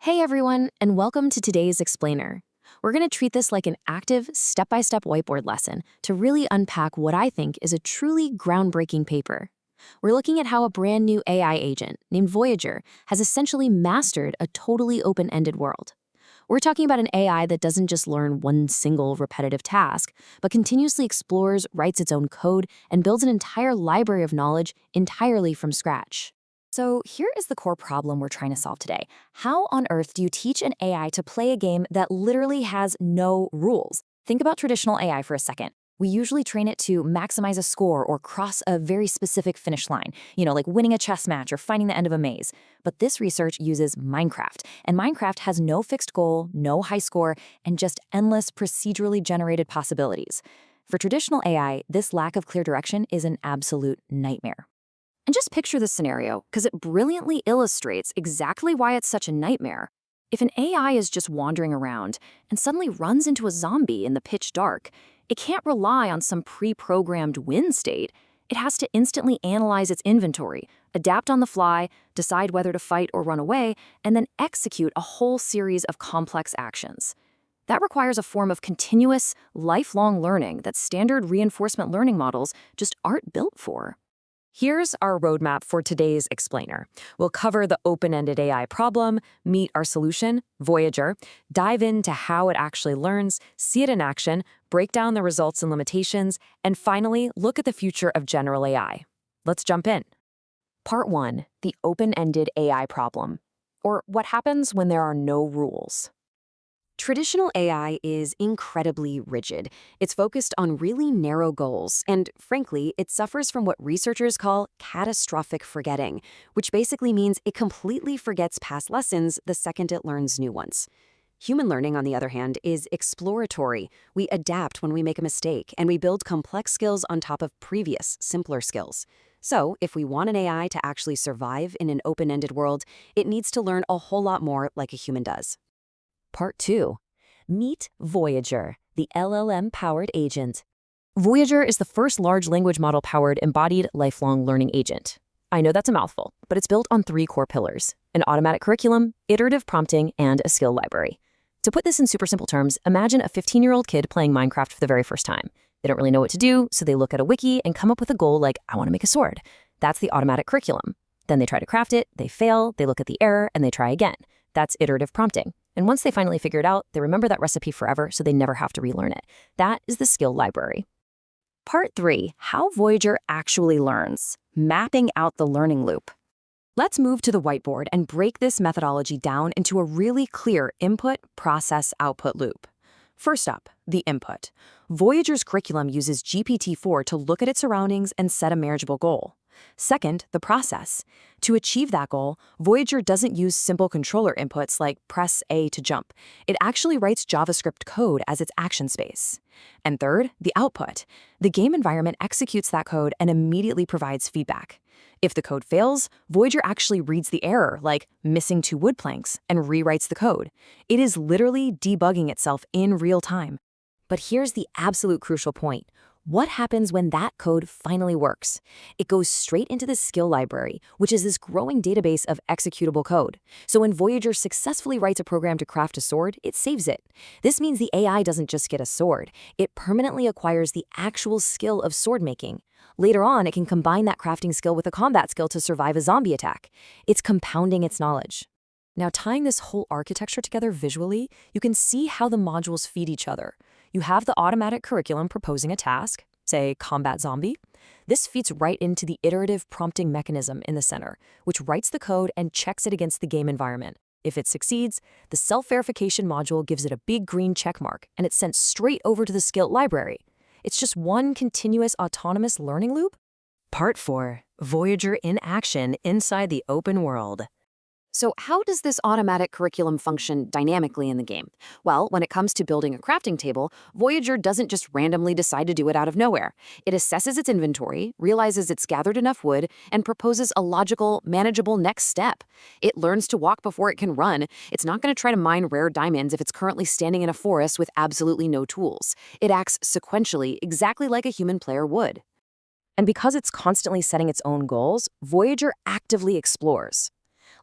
Hey everyone, and welcome to today's Explainer. We're going to treat this like an active, step-by-step whiteboard lesson to really unpack what I think is a truly groundbreaking paper. We're looking at how a brand new AI agent named Voyager has essentially mastered a totally open-ended world. We're talking about an AI that doesn't just learn one single repetitive task, but continuously explores, writes its own code, and builds an entire library of knowledge entirely from scratch. So here is the core problem we're trying to solve today. How on earth do you teach an AI to play a game that literally has no rules? Think about traditional AI for a second. We usually train it to maximize a score or cross a very specific finish line, like winning a chess match or finding the end of a maze. But this research uses Minecraft, and Minecraft has no fixed goal, no high score, and just endless procedurally generated possibilities. For traditional AI, this lack of clear direction is an absolute nightmare. And just picture this scenario, because it brilliantly illustrates exactly why it's such a nightmare. If an AI is just wandering around and suddenly runs into a zombie in the pitch dark, it can't rely on some pre-programmed win state. It has to instantly analyze its inventory, adapt on the fly, decide whether to fight or run away, and then execute a whole series of complex actions. That requires a form of continuous, lifelong learning that standard reinforcement learning models just aren't built for. Here's our roadmap for today's Explainer. We'll cover the open-ended AI problem, meet our solution, Voyager, dive into how it actually learns, see it in action, break down the results and limitations, and finally, look at the future of general AI. Let's jump in. Part 1, the open-ended AI problem, or what happens when there are no rules. Traditional AI is incredibly rigid. It's focused on really narrow goals, and frankly, it suffers from what researchers call catastrophic forgetting, which basically means it completely forgets past lessons the second it learns new ones. Human learning, on the other hand, is exploratory. We adapt when we make a mistake, and we build complex skills on top of previous, simpler skills. So, if we want an AI to actually survive in an open-ended world, it needs to learn a whole lot more like a human does. Part 2. Meet Voyager, the LLM-powered agent. Voyager is the first large language model-powered embodied lifelong learning agent. I know that's a mouthful, but it's built on 3 core pillars: an automatic curriculum, iterative prompting, and a skill library. To put this in super simple terms, imagine a 15-year-old kid playing Minecraft for the very first time. They don't really know what to do, so they look at a wiki and come up with a goal like, I want to make a sword. That's the automatic curriculum. Then they try to craft it, they fail, they look at the error, and they try again. That's iterative prompting. And once they finally figure it out, they remember that recipe forever so they never have to relearn it. That is the skill library. Part 3, how Voyager actually learns, mapping out the learning loop. Let's move to the whiteboard and break this methodology down into a really clear input, process, output loop. First up, the input. Voyager's curriculum uses GPT-4 to look at its surroundings and set a manageable goal. Second, the process. To achieve that goal, Voyager doesn't use simple controller inputs like press A to jump. It actually writes JavaScript code as its action space. And third, the output. The game environment executes that code and immediately provides feedback. If the code fails, Voyager actually reads the error, like missing 2 wood planks, and rewrites the code. It is literally debugging itself in real time. But here's the absolute crucial point. What happens when that code finally works? It goes straight into the skill library, which is this growing database of executable code. So when Voyager successfully writes a program to craft a sword, it saves it. This means the AI doesn't just get a sword. It permanently acquires the actual skill of sword making. Later on, it can combine that crafting skill with a combat skill to survive a zombie attack. It's compounding its knowledge. Now, tying this whole architecture together visually, you can see how the modules feed each other. You have the automatic curriculum proposing a task, say combat zombie. This feeds right into the iterative prompting mechanism in the center, which writes the code and checks it against the game environment. If it succeeds, the self-verification module gives it a big green check mark, and it's sent straight over to the skill library. It's just one continuous autonomous learning loop. Part 4, Voyager in action inside the open world. So how does this automatic curriculum function dynamically in the game? Well, when it comes to building a crafting table, Voyager doesn't just randomly decide to do it out of nowhere. It assesses its inventory, realizes it's gathered enough wood, and proposes a logical, manageable next step. It learns to walk before it can run. It's not going to try to mine rare diamonds if it's currently standing in a forest with absolutely no tools. It acts sequentially, exactly like a human player would. And because it's constantly setting its own goals, Voyager actively explores.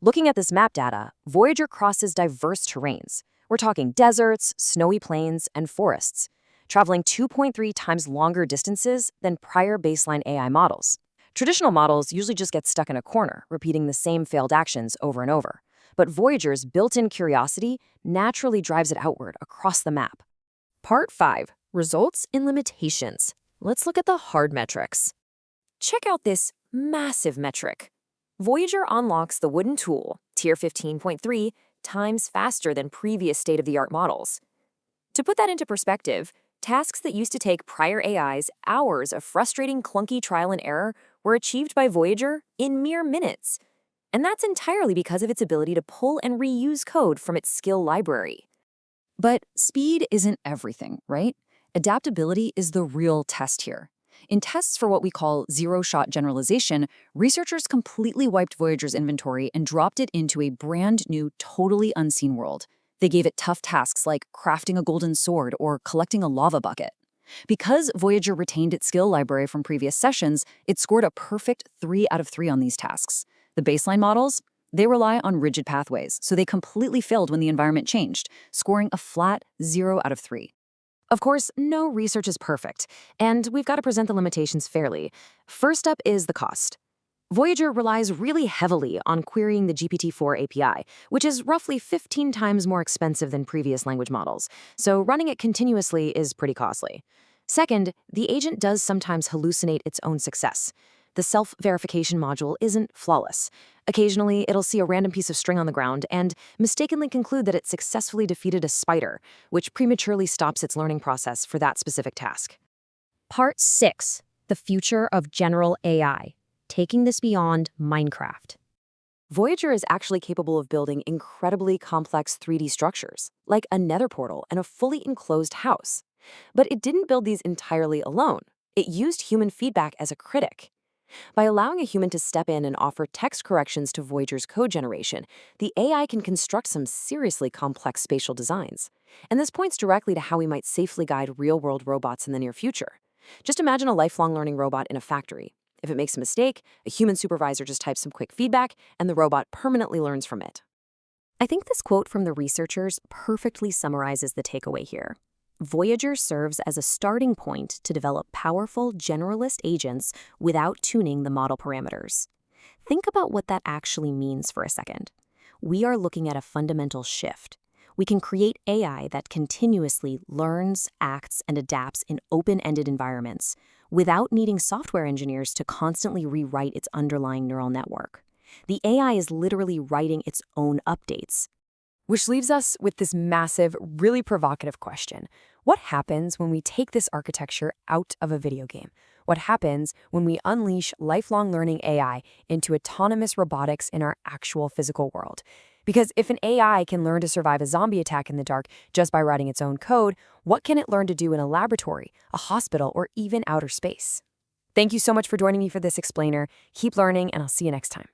Looking at this map data, Voyager crosses diverse terrains. We're talking deserts, snowy plains, and forests, traveling 2.3 times longer distances than prior baseline AI models. Traditional models usually just get stuck in a corner, repeating the same failed actions over and over. But Voyager's built-in curiosity naturally drives it outward across the map. Part 5. Results and limitations. Let's look at the hard metrics. Check out this massive metric. Voyager unlocks the wooden tool, tier 15.3, times faster than previous state-of-the-art models. To put that into perspective, tasks that used to take prior AIs hours of frustrating, clunky trial and error were achieved by Voyager in mere minutes. And that's entirely because of its ability to pull and reuse code from its skill library. But speed isn't everything, right? Adaptability is the real test here. In tests for what we call zero-shot generalization, researchers completely wiped Voyager's inventory and dropped it into a brand new, totally unseen world. They gave it tough tasks like crafting a golden sword or collecting a lava bucket. Because Voyager retained its skill library from previous sessions, it scored a perfect 3 out of 3 on these tasks. The baseline models, they rely on rigid pathways, so they completely failed when the environment changed, scoring a flat 0 out of 3. Of course, no research is perfect, and we've got to present the limitations fairly. First up is the cost. Voyager relies really heavily on querying the GPT-4 API, which is roughly 15 times more expensive than previous language models, so running it continuously is pretty costly. Second, the agent does sometimes hallucinate its own success. The self-verification module isn't flawless. Occasionally, it'll see a random piece of string on the ground and mistakenly conclude that it successfully defeated a spider, which prematurely stops its learning process for that specific task. Part 6. The future of general AI. Taking this beyond Minecraft. Voyager is actually capable of building incredibly complex 3D structures, like a nether portal and a fully enclosed house. But it didn't build these entirely alone. It used human feedback as a critic. By allowing a human to step in and offer text corrections to Voyager's code generation, the AI can construct some seriously complex spatial designs. And this points directly to how we might safely guide real-world robots in the near future. Just imagine a lifelong learning robot in a factory. If it makes a mistake, a human supervisor just types some quick feedback, and the robot permanently learns from it. I think this quote from the researchers perfectly summarizes the takeaway here. Voyager serves as a starting point to develop powerful generalist agents without tuning the model parameters. Think about what that actually means for a second. We are looking at a fundamental shift. We can create AI that continuously learns, acts, and adapts in open-ended environments without needing software engineers to constantly rewrite its underlying neural network. The AI is literally writing its own updates. Which leaves us with this massive, really provocative question. What happens when we take this architecture out of a video game? What happens when we unleash lifelong learning AI into autonomous robotics in our actual physical world? Because if an AI can learn to survive a zombie attack in the dark just by writing its own code, what can it learn to do in a laboratory, a hospital, or even outer space? Thank you so much for joining me for this explainer. Keep learning, and I'll see you next time.